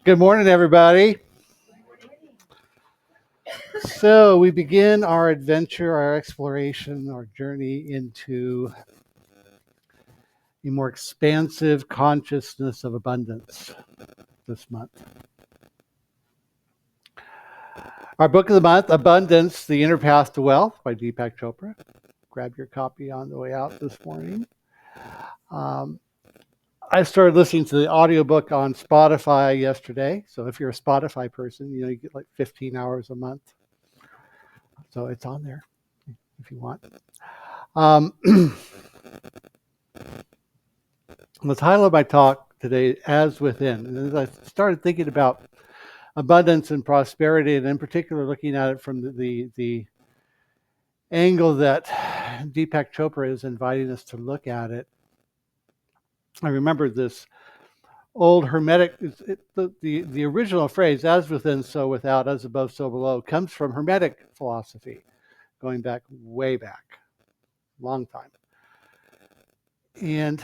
Good morning, everybody. So, we begin our adventure, our exploration, our journey into a more expansive consciousness of abundance this month. Our book of the month, Abundance, The Inner Path to Wealth by Deepak Chopra. Grab your copy on the way out this morning. Um, I started listening to the audiobook on Spotify yesterday. So, if you're a Spotify person, you get like 15 hours a month. So, it's on there if you want. The title of my talk today, As Within. And as I started thinking about abundance and prosperity, and in particular looking at it from the angle that Deepak Chopra is inviting us to look at it, I remember this old Hermetic, the original phrase, as within, so without, as above, so below, comes from Hermetic philosophy, going back, way back, long time. And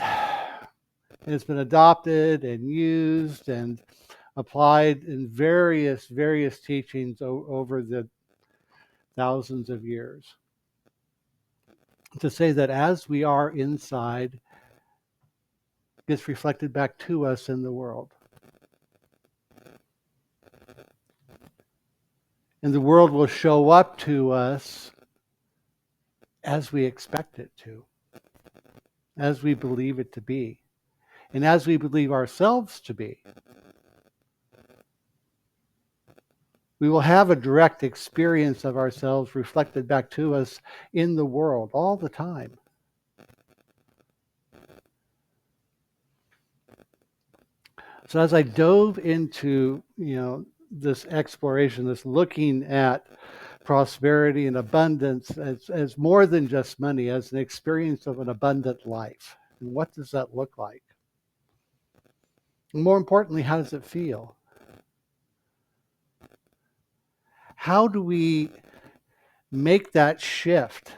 it's been adopted and used and applied in various teachings over the thousands of years, to say that as we are inside, gets reflected back to us in the world. And the world will show up to us as we expect it to, as we believe it to be, and as we believe ourselves to be. We will have a direct experience of ourselves reflected back to us in the world all the time. So as I dove into, this exploration, this looking at prosperity and abundance as more than just money, as an experience of an abundant life. And what does that look like? And more importantly, how does it feel? How do we make that shift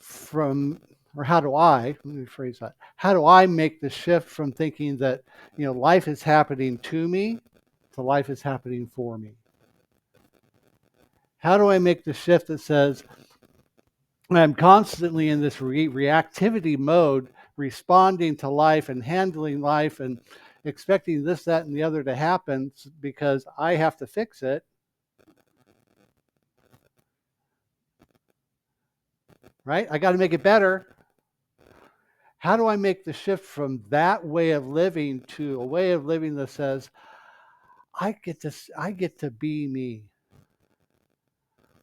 from, or how do I, let me phrase that, how do I make the shift from thinking that, life is happening to me to life is happening for me? How do I make the shift that says, I'm constantly in this reactivity mode, responding to life and handling life and expecting this, that, and the other to happen because I have to fix it, right? I got to make it better. How do I make the shift from that way of living to a way of living that says, I get to be me.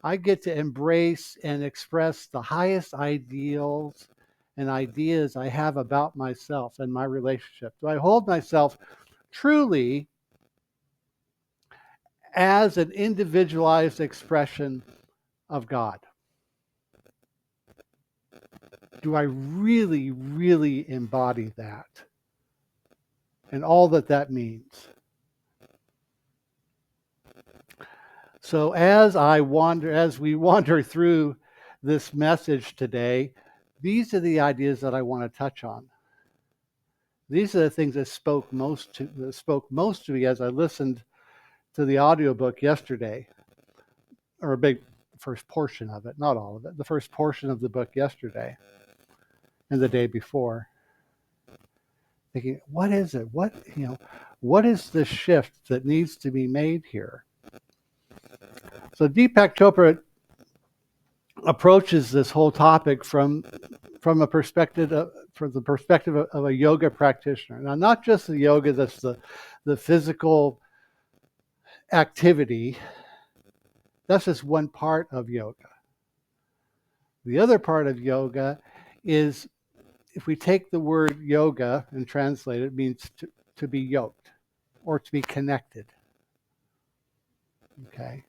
I get to embrace and express the highest ideals and ideas I have about myself and my relationship. Do I hold myself truly as an individualized expression of God? Do I really embody that and all that that means? So as we wander through this message today, these are the ideas that I want to touch on. These are the things that spoke most to me as I listened to the audiobook yesterday, or a big first portion of it, not all of it, the first portion of the book yesterday and the day before. Thinking, what is it? What is the shift that needs to be made here? So Deepak Chopra approaches this whole topic from the perspective of a yoga practitioner. Now, not just the yoga that's the physical activity. That's just one part of yoga. The other part of yoga is, if we take the word yoga and translate it, it means to be yoked or to be connected. Okay?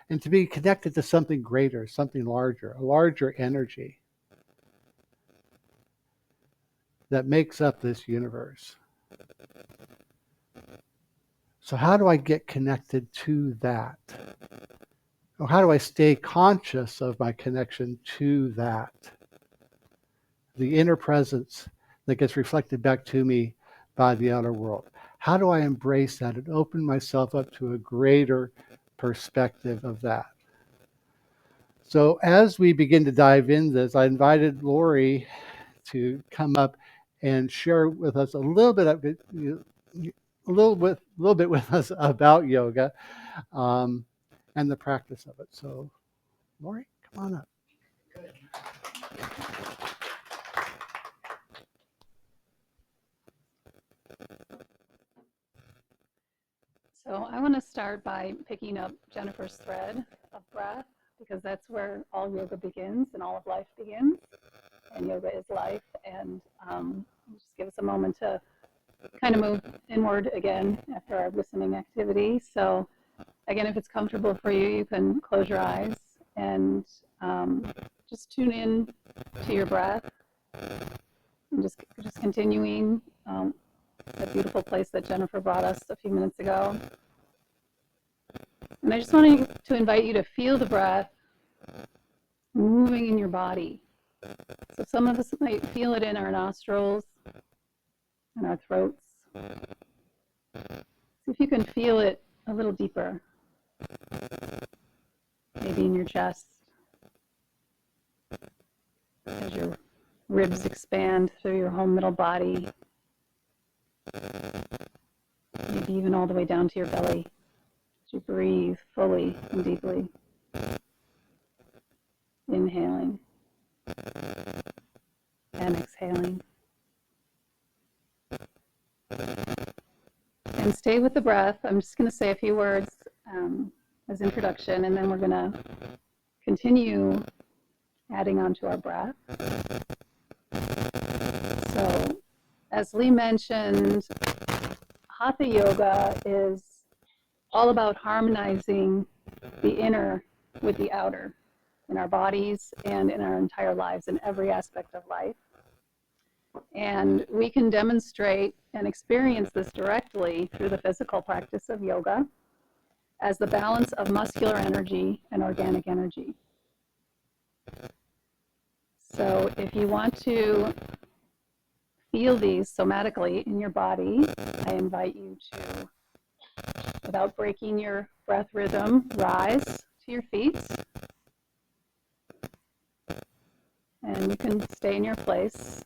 And to be connected to something greater, something larger, a larger energy that makes up this universe. So how do I get connected to that? Or how do I stay conscious of my connection to that? The inner presence that gets reflected back to me by the outer world. How do I embrace that and open myself up to a greater perspective of that? So as we begin to dive in this, I invited Lori to come up and share with us a little bit of it, a little bit with us about yoga and the practice of it. So, Lori, come on up. So I want to start by picking up Jennifer's thread of breath, because that's where all yoga begins and all of life begins. And yoga is life. And just give us a moment to kind of move inward again after our listening activity. So again, if it's comfortable for you, you can close your eyes and just tune in to your breath, and just continuing that beautiful place that Jennifer brought us a few minutes ago. And I just wanted to invite you to feel the breath moving in your body. So some of us might feel it in our nostrils and our throats. See if you can feel it a little deeper, maybe in your chest, as your ribs expand through your whole middle body, maybe even all the way down to your belly, as you breathe fully and deeply. Inhaling and exhaling. And stay with the breath. I'm just going to say a few words as introduction, and then we're going to continue adding on to our breath. So, as Lee mentioned, Hatha Yoga is all about harmonizing the inner with the outer in our bodies and in our entire lives, in every aspect of life. And we can demonstrate and experience this directly through the physical practice of yoga as the balance of muscular energy and organic energy. So if you want to feel these somatically in your body, I invite you to, without breaking your breath rhythm, rise to your feet. And you can stay in your place,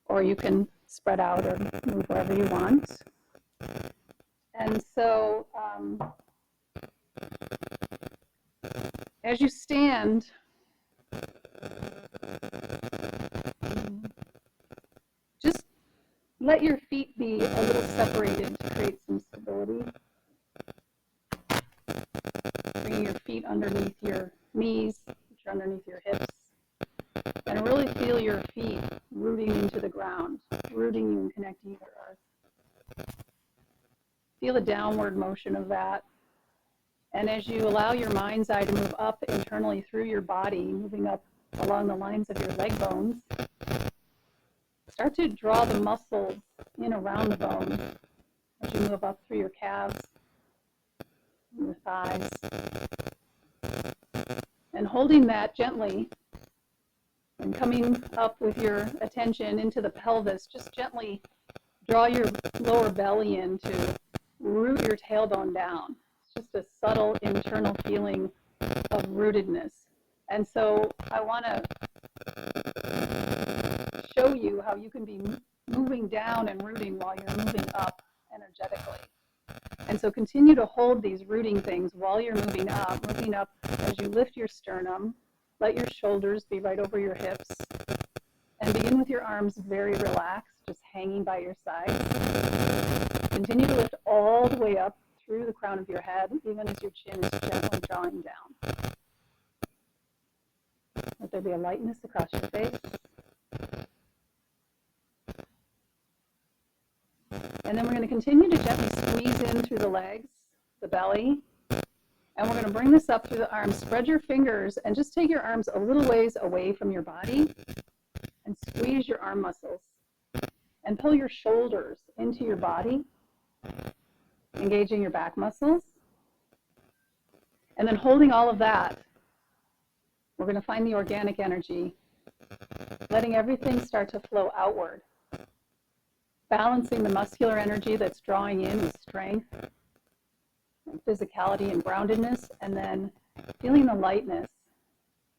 or you can spread out or move wherever you want. And so as you stand, just let your feet be a little separated to create some stability. Bring your feet underneath your knees, which are underneath your hips. And really feel your feet rooting into the ground, rooting you and connecting you to earth. Feel the downward motion of that. And as you allow your mind's eye to move up internally through your body, moving up along the lines of your leg bones, start to draw the muscles in around the bones as you move up through your calves, your thighs. And holding that gently, and coming up with your attention into the pelvis, just gently draw your lower belly in to root your tailbone down. It's just a subtle internal feeling of rootedness. And so I want to show you how you can be moving down and rooting while you're moving up energetically. And so continue to hold these rooting things while you're moving up as you lift your sternum. Let your shoulders be right over your hips. And begin with your arms very relaxed, just hanging by your side. Continue to lift all the way up through the crown of your head, even as your chin is gently drawing down. Let there be a lightness across your face. And then we're going to continue to gently squeeze in through the legs, the belly. And we're going to bring this up through the arms. Spread your fingers and just take your arms a little ways away from your body and squeeze your arm muscles. And pull your shoulders into your body, engaging your back muscles. And then holding all of that, we're going to find the organic energy, letting everything start to flow outward. balancing the muscular energy that's drawing in with strength, and physicality, and groundedness, and then feeling the lightness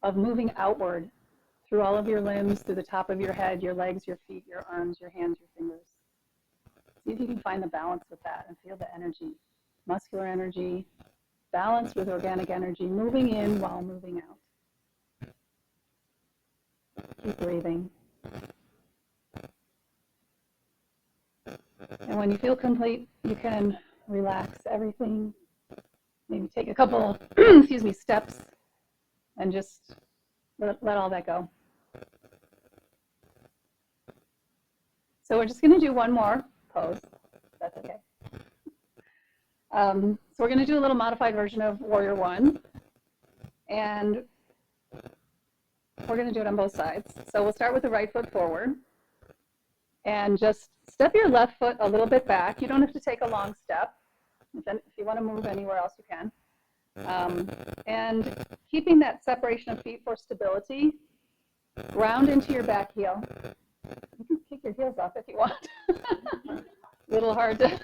of moving outward through all of your limbs, through the top of your head, your legs, your feet, your arms, your hands, your fingers. See if you can find the balance with that and feel the energy, muscular energy, balanced with organic energy, moving in while moving out. Keep breathing. And when you feel complete, you can relax everything. Maybe take a couple, steps and just let all that go. So we're just going to do one more pose. That's okay. So we're going to do a little modified version of Warrior One. And we're going to do it on both sides. So we'll start with the right foot forward. And just step your left foot a little bit back. You don't have to take a long step. If you want to move anywhere else, you can. And keeping that separation of feet for stability, ground into your back heel. You can kick your heels off if you want. A little hard to.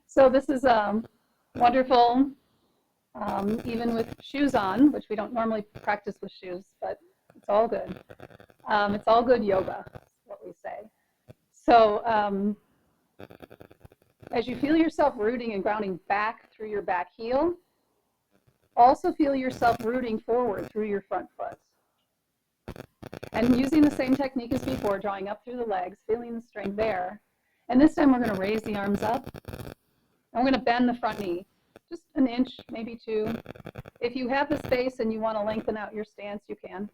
So this is wonderful, even with shoes on, which we don't normally practice with shoes, but it's all good. It's all good yoga, is what we say. So as you feel yourself rooting and grounding back through your back heel, also feel yourself rooting forward through your front foot. And using the same technique as before, drawing up through the legs, feeling the strength there. And this time we're going to raise the arms up. And we're going to bend the front knee, just an inch, maybe 2. If you have the space and you want to lengthen out your stance, you can.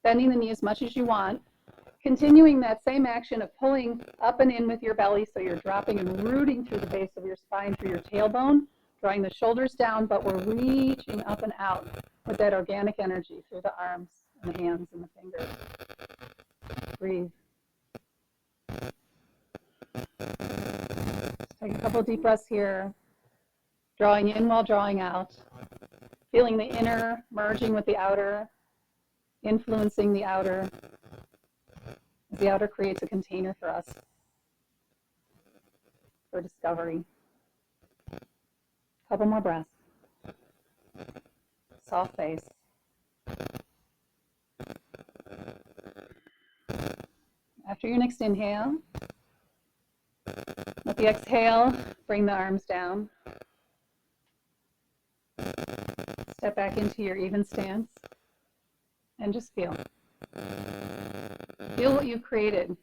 Bending the knee as much as you want. Continuing that same action of pulling up and in with your belly, so you're dropping and rooting through the base of your spine, through your tailbone, drawing the shoulders down, but we're reaching up and out with that organic energy through the arms and the hands and the fingers. Breathe. Just take a couple deep breaths here, drawing in while drawing out, feeling the inner merging with the outer, influencing the outer. The outer creates a container for us for discovery. Couple more breaths. Soft face. After your next inhale, let the exhale bring the arms down. Step back into your even stance and just feel. Feel what you've created.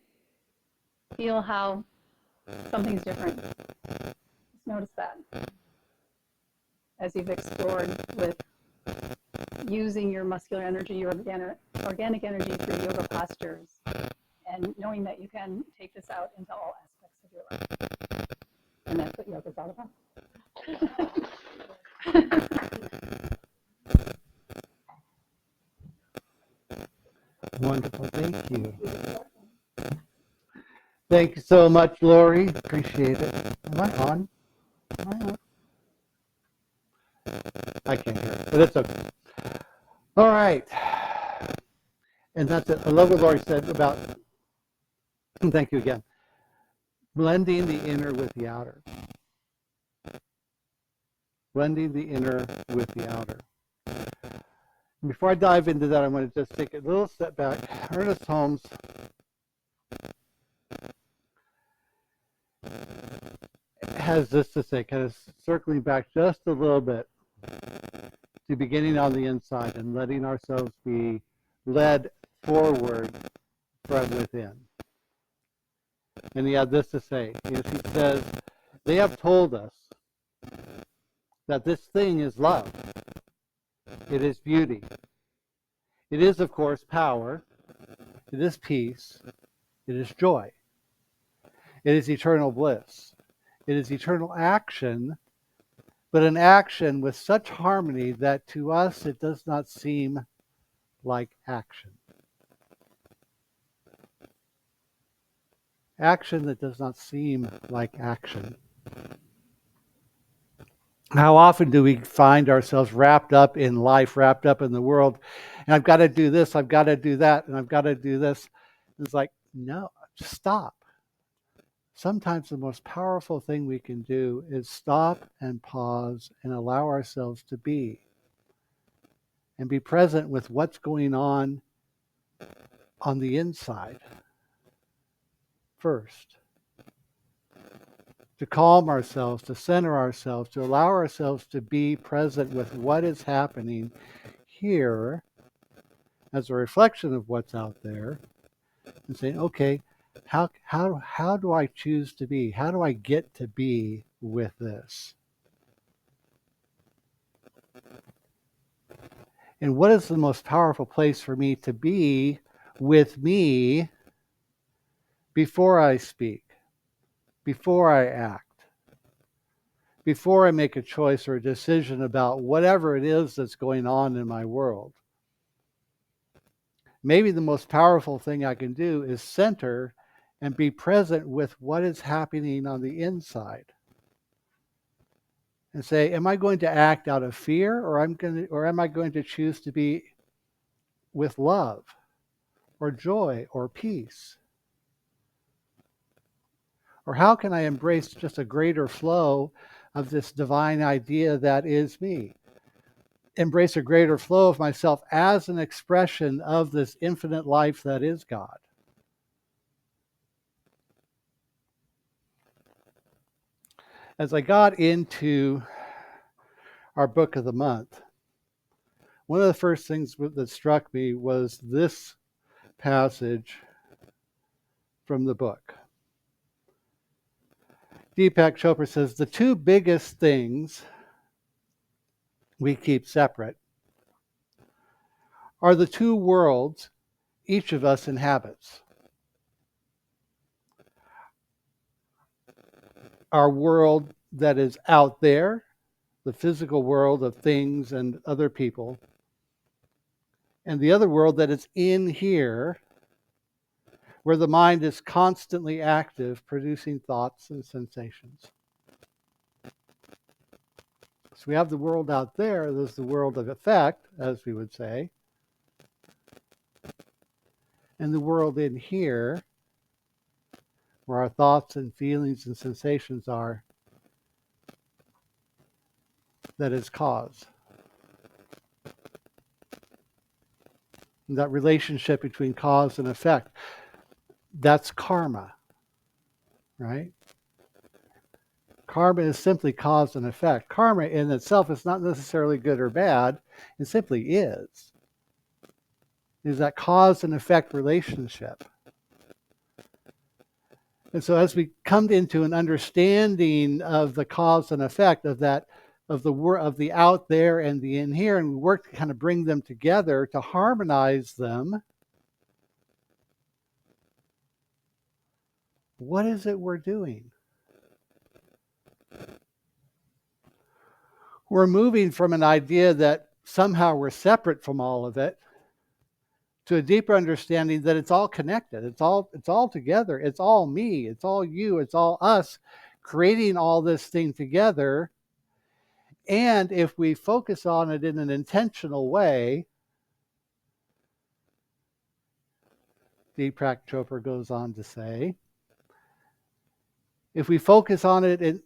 Feel how something's different. Just notice that as you've explored with using your muscular energy, your organic energy through yoga postures, and knowing that you can take this out into all aspects of your life. And that's what yoga's all about. Wonderful. Thank you. Thank you so much, Lori. Appreciate it. Am I on? Am I on? I can't hear it, but it's okay. All right. And that's it. I love what Lori said about, thank you again, blending the inner with the outer. Blending the inner with the outer. Before I dive into that, I'm going to just take a little step back. Ernest Holmes has this to say, kind of circling back just a little bit to beginning on the inside and letting ourselves be led forward from within. And he had this to say. He says, they have told us that this thing is love. It is beauty. It is, of course, power. It is peace. It is joy. It is eternal bliss. It is eternal action, but an action with such harmony that to us it does not seem like action. Action that does not seem like action. How often do we find ourselves wrapped up in life, wrapped up in the world, and I've got to do this, I've got to do that, and I've got to do this. It's like, no, just stop. sometimes the most powerful thing we can do is stop and pause and allow ourselves to be and be present with what's going on the inside first. To calm ourselves, to center ourselves, to allow ourselves to be present with what is happening here as a reflection of what's out there, and saying, okay, how do I choose to be? How do I get to be with this? And what is the most powerful place for me to be with me before I speak, before I act, before I make a choice or a decision about whatever it is that's going on in my world? Maybe the most powerful thing I can do is center and be present with what is happening on the inside. And say, am I going to act out of fear, or am I going to choose to be with love or joy or peace? Or how can I embrace just a greater flow of this divine idea that is me? Embrace a greater flow of myself as an expression of this infinite life that is God. As I got into our book of the month, one of the first things that struck me was this passage from the book. Deepak Chopra says, the two biggest things we keep separate are the two worlds each of us inhabits. Our world that is out there, the physical world of things and other people, and the other world that is in here, where the mind is constantly active, producing thoughts and sensations. So we have the world out there, there's the world of effect, as we would say, and the world in here, where our thoughts and feelings and sensations are, that is cause. And that relationship between cause and effect, that's karma, right? Karma is simply cause and effect. Karma in itself is not necessarily good or bad, it simply is. It is that cause and effect relationship. And so as we come into an understanding of the cause and effect of that, of the out there and the in here, and we work to kind of bring them together, to harmonize them, what is it we're doing? We're moving from an idea that somehow we're separate from all of it to a deeper understanding that it's all connected. It's all together. It's all me. It's all you. It's all us creating all this thing together. And if we focus on it in an intentional way, Deepak Chopra goes on to say, if we focus on it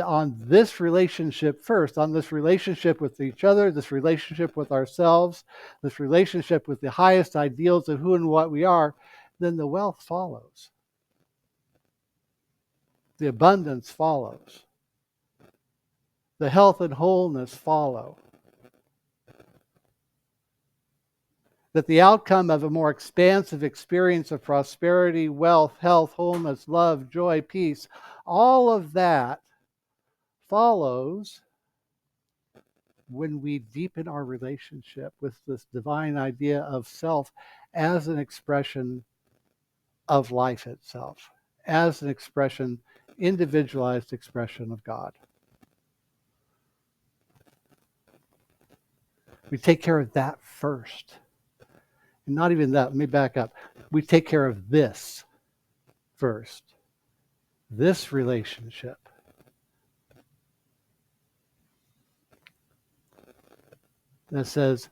on this relationship first, on this relationship with each other, this relationship with ourselves, this relationship with the highest ideals of who and what we are, then the wealth follows. The abundance follows. The health and wholeness follow. That the outcome of a more expansive experience of prosperity, wealth, health, wholeness, love, joy, peace, all of that follows when we deepen our relationship with this divine idea of self as an expression of life itself, as an expression, individualized expression of God. We take care of that first. And not even that, let me back up. We take care of this first. This relationship. That says,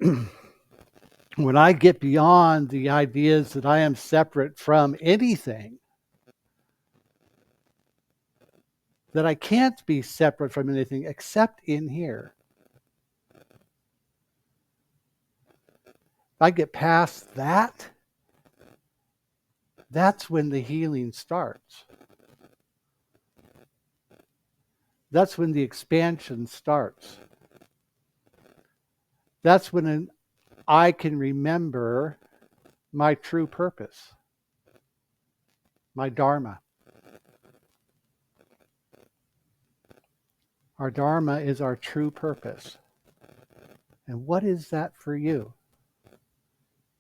when I get beyond the ideas that I am separate from anything, that I can't be separate from anything except in here. If I get past that, that's when the healing starts. That's when the expansion starts. That's when I can remember my true purpose, my dharma. Our dharma is our true purpose. And what is that for you?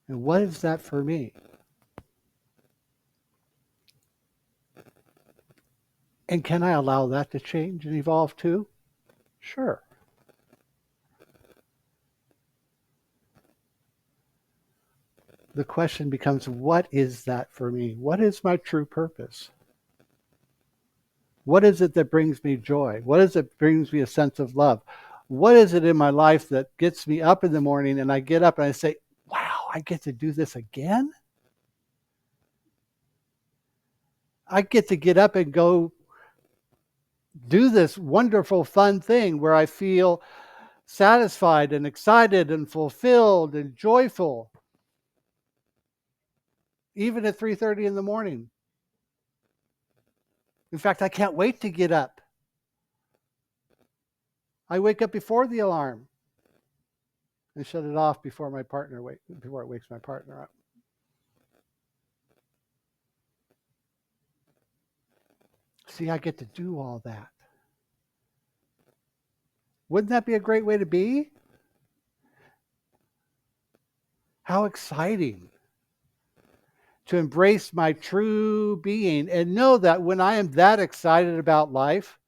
And what is that for me? And can I allow that to change and evolve too? Sure. The question becomes, what is that for me? What is my true purpose? What is it that brings me joy? What is it that brings me a sense of love? What is it in my life that gets me up in the morning and I get up and I say, wow, I get to do this again? I get up and go do this wonderful, fun thing where I feel satisfied and excited and fulfilled and joyful, even at 3:30 in the morning. In fact, I can't wait to get up. I wake up before the alarm and shut it off before before it wakes my partner up. See, I get to do all that. Wouldn't that be a great way to be? How exciting to embrace my true being and know that when I am that excited about life,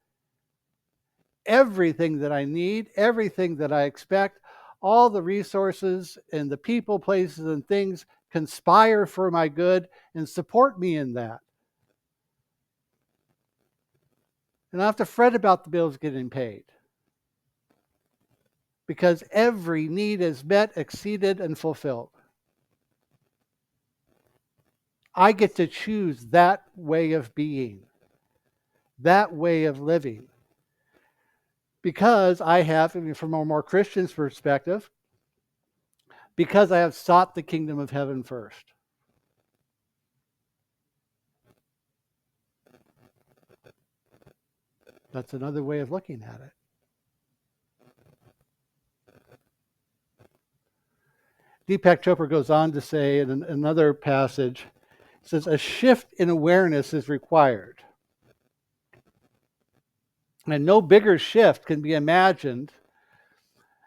everything that I need, everything that I expect, all the resources and the people, places, and things conspire for my good and support me in that. And I don't have to fret about the bills getting paid, because every need is met, exceeded, and fulfilled. I get to choose that way of being, that way of living, because I have, from a more Christian's perspective, because I have sought the kingdom of heaven first. That's another way of looking at it. Deepak Chopra goes on to say in another passage, says, a shift in awareness is required. And no bigger shift can be imagined,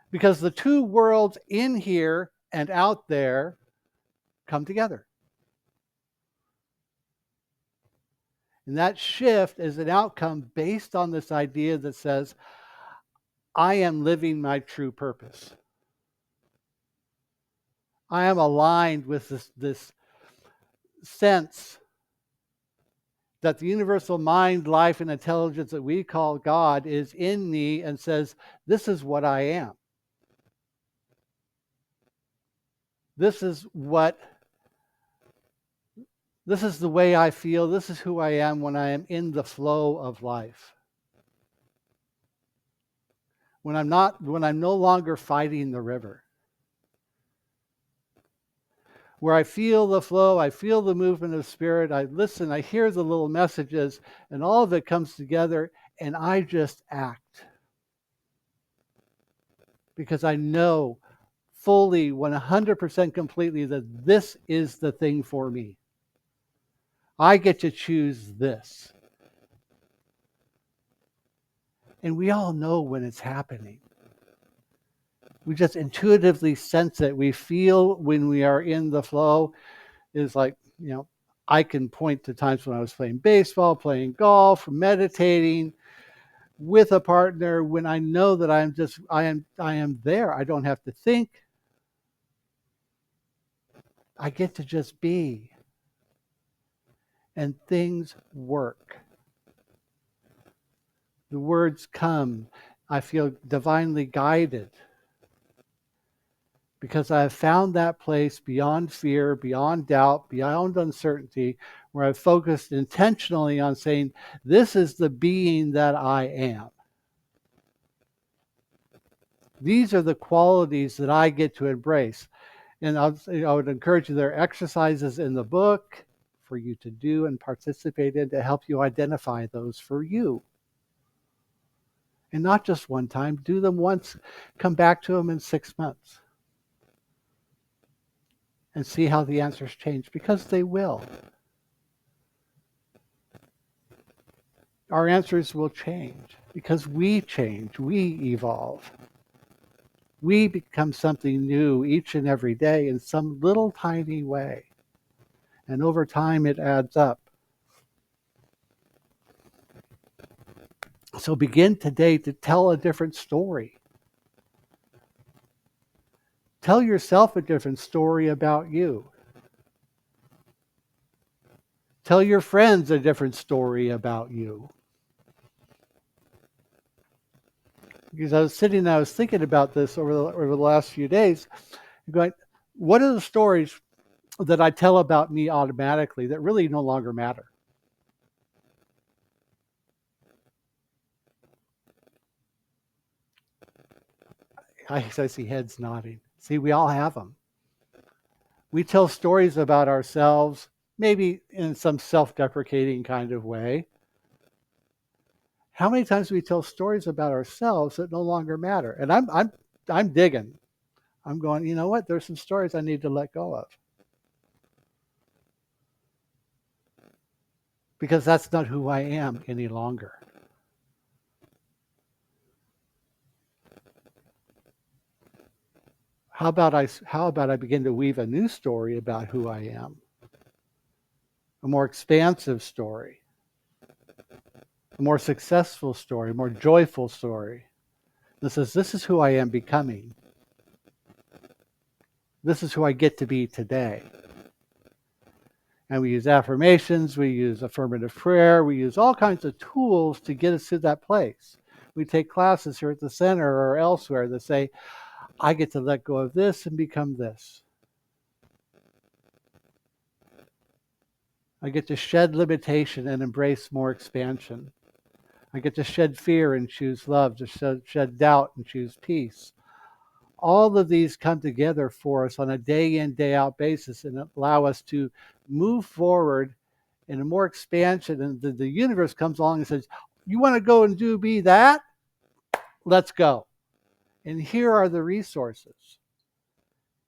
because the two worlds in here and out there come together. And that shift is an outcome based on this idea that says, I am living my true purpose. I am aligned with this sense that the universal mind, life, and intelligence that we call God is in me and says, this is what I am. This is the way I feel. This is who I am when I am in the flow of life. When I'm no longer fighting the river. Where I feel the flow, I feel the movement of spirit, I listen, I hear the little messages, and all of it comes together, and I just act. Because I know fully, 100% completely, that this is the thing for me. I get to choose this. And we all know when it's happening. We just intuitively sense it. We feel when we are in the flow. It's like, I can point to times when I was playing baseball, playing golf, meditating with a partner, when I know that I am there. I don't have to think. I get to just be. And things work. The words come. I feel divinely guided. because I have found that place beyond fear, beyond doubt, beyond uncertainty, where I've focused intentionally on saying, this is the being that I am. These are the qualities that I get to embrace. And I would encourage you, there are exercises in the book for you to do and participate in to help you identify those for you. And not just one time, do them once, come back to them in 6 months and see how the answers change, because they will. Our answers will change because we change, we evolve. We become something new each and every day in some little tiny way. And over time, it adds up. So begin today to tell a different story. Tell yourself a different story about you. Tell your friends a different story about you. Because I was sitting and I was thinking about this over the last few days, going, what are the stories that I tell about me automatically that really no longer matter? I see heads nodding. See, we all have them. We tell stories about ourselves, maybe in some self-deprecating kind of way. How many times do we tell stories about ourselves that no longer matter? And I'm digging. I'm going, you know what? There's some stories I need to let go of. Because that's not who I am any longer. How about I begin to weave a new story about who I am? A more expansive story, a more successful story, a more joyful story. That says, this is who I am becoming. This is who I get to be today. And we use affirmations, we use affirmative prayer, we use all kinds of tools to get us to that place. We take classes here at the center or elsewhere that say, I get to let go of this and become this. I get to shed limitation and embrace more expansion. I get to shed fear and choose love, to shed doubt and choose peace. All of these come together for us on a day in, day out basis and allow us to move forward in a more expansion. And the universe comes along and says, you want to go and be that? Let's go. And here are the resources.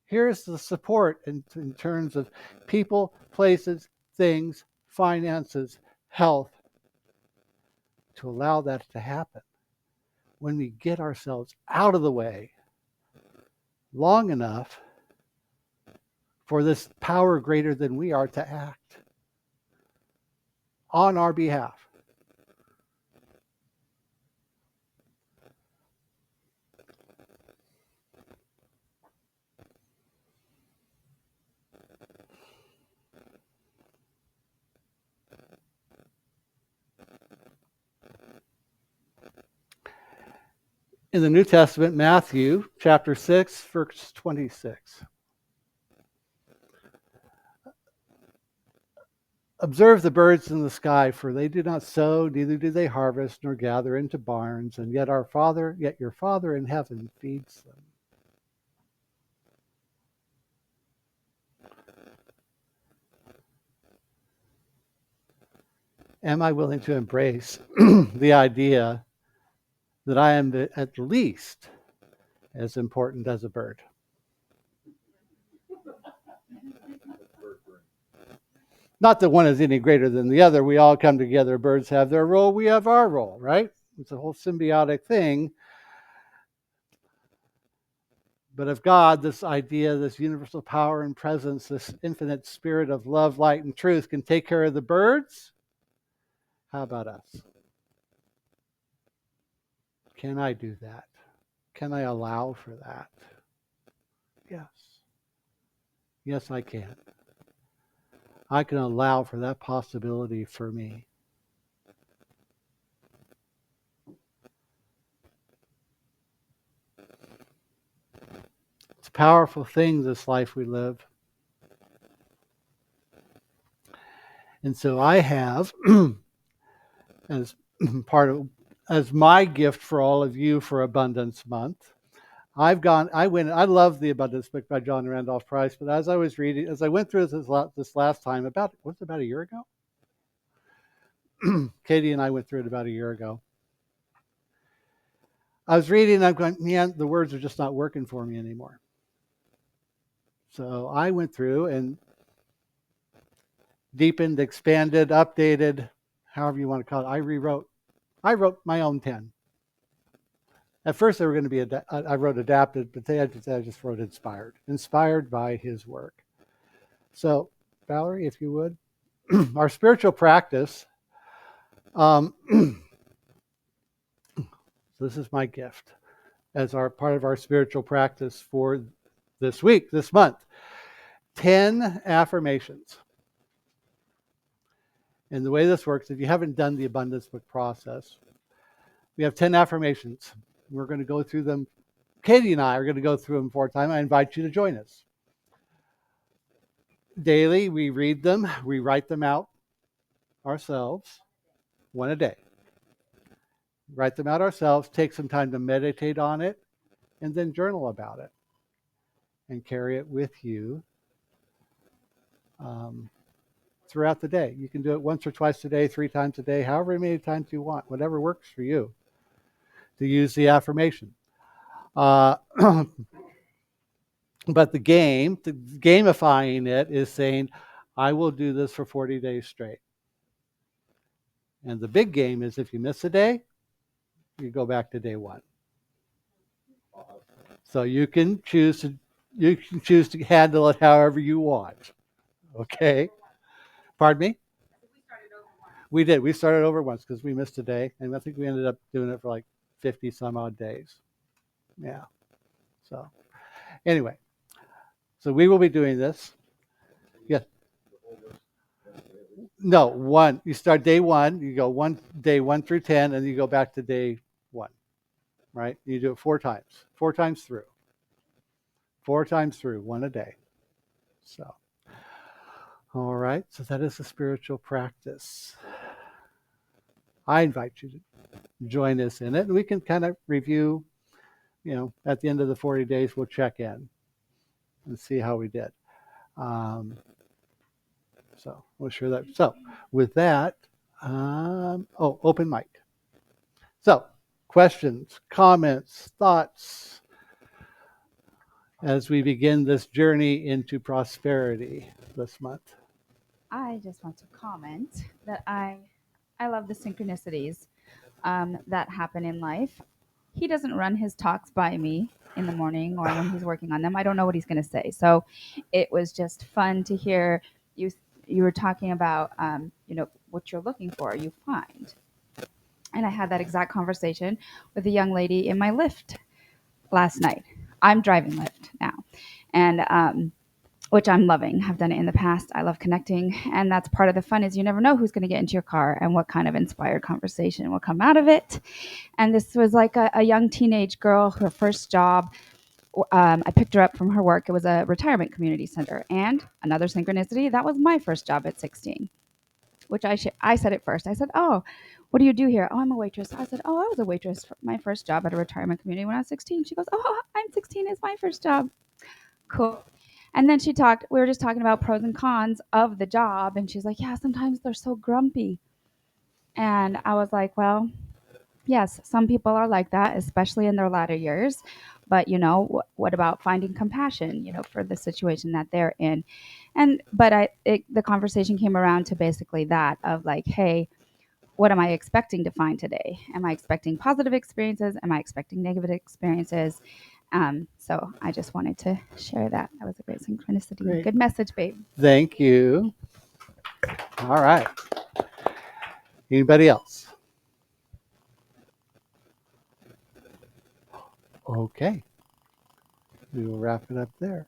Here's the support in terms of people, places, things, finances, health, to allow that to happen. When we get ourselves out of the way long enough for this power greater than we are to act on our behalf. In the New Testament, Matthew chapter 6, verse 26. Observe the birds in the sky, for they do not sow, neither do they harvest, nor gather into barns, and yet your Father in heaven feeds them. Am I willing to embrace the idea that I am at least as important as a bird? Not that one is any greater than the other. We all come together. Birds have their role. We have our role, right? It's a whole symbiotic thing. But of God, this idea, this universal power and presence, this infinite spirit of love, light, and truth can take care of the birds, how about us? Can I do that? Can I allow for that? Yes. Yes, I can. I can allow for that possibility for me. It's powerful thing, this life we live. And so I have, as as my gift for all of you for Abundance Month, I love the Abundance Book by John Randolph Price, but as I went through this last time, about a year ago? Katie and I went through it about a year ago. I was reading and I'm going, man, the words are just not working for me anymore. So I went through and deepened, expanded, updated, however you want to call it. I wrote my own 10. At first they were going to be, I wrote adapted, but I just wrote inspired by his work. So Valerie, if you would, our spiritual practice, this is my gift as part of our spiritual practice for this month. 10 affirmations. And the way this works, if you haven't done the Abundance Book process, we have 10 affirmations. We're going to go through them. Katie and I are going to go through them 4 times. I invite you to join us. Daily, we read them, we write them out ourselves, 1 a day. Write them out ourselves, take some time to meditate on it, and then journal about it. And carry it with you throughout the day. You can do it once or twice a day, 3 times a day, however many times you want, whatever works for you to use the affirmation. But the gamifying it is saying, I will do this for 40 days straight. And the big game is if you miss a day, you go back to day 1. So you can choose to handle it however you want. Okay? Pardon me? We did. We started over once because we missed a day, and I think we ended up doing it for like 50 some odd days. Yeah. So anyway, so we will be doing this. Yes. No, 1. You start day 1. You go day 1 through 10, and you go back to day 1. Right? You do it 4 times. 4 times through. 4 times through, 1 a day. So, all right. So that is a spiritual practice. I invite you to join us in it, and we can kind of review. At the end of the 40 days, we'll check in and see how we did. So we'll share that. So with that, open mic. So questions, comments, thoughts as we begin this journey into prosperity this month. I just want to comment that I love the synchronicities that happen in life. He doesn't run his talks by me in the morning or when he's working on them. I don't know what he's going to say. So it was just fun to hear you. You were talking about, what you're looking for, you find. And I had that exact conversation with a young lady in my Lyft last night. I'm driving Lyft now, and which I'm loving. I've done it in the past. I love connecting, and that's part of the fun is you never know who's going to get into your car and what kind of inspired conversation will come out of it. And this was like a young teenage girl, her first job. I picked her up from her work. It was a retirement community center. And another synchronicity, that was my first job at 16, which I said it first. I said, oh, what do you do here? Oh, I'm a waitress. I said, oh, I was a waitress for my first job at a retirement community when I was 16. She goes, oh, I'm 16. It's my first job. Cool. And then we were just talking about pros and cons of the job. And she's like, yeah, sometimes they're so grumpy. And I was like, well, yes, some people are like that, especially in their latter years. But, what about finding compassion, for the situation that they're in? But the conversation came around to basically that of like, hey, what am I expecting to find today? Am I expecting positive experiences? Am I expecting negative experiences? So I just wanted to share that. That was a great synchronicity. Great. Good message, babe. Thank you. All right. Anybody else? Okay. We will wrap it up there.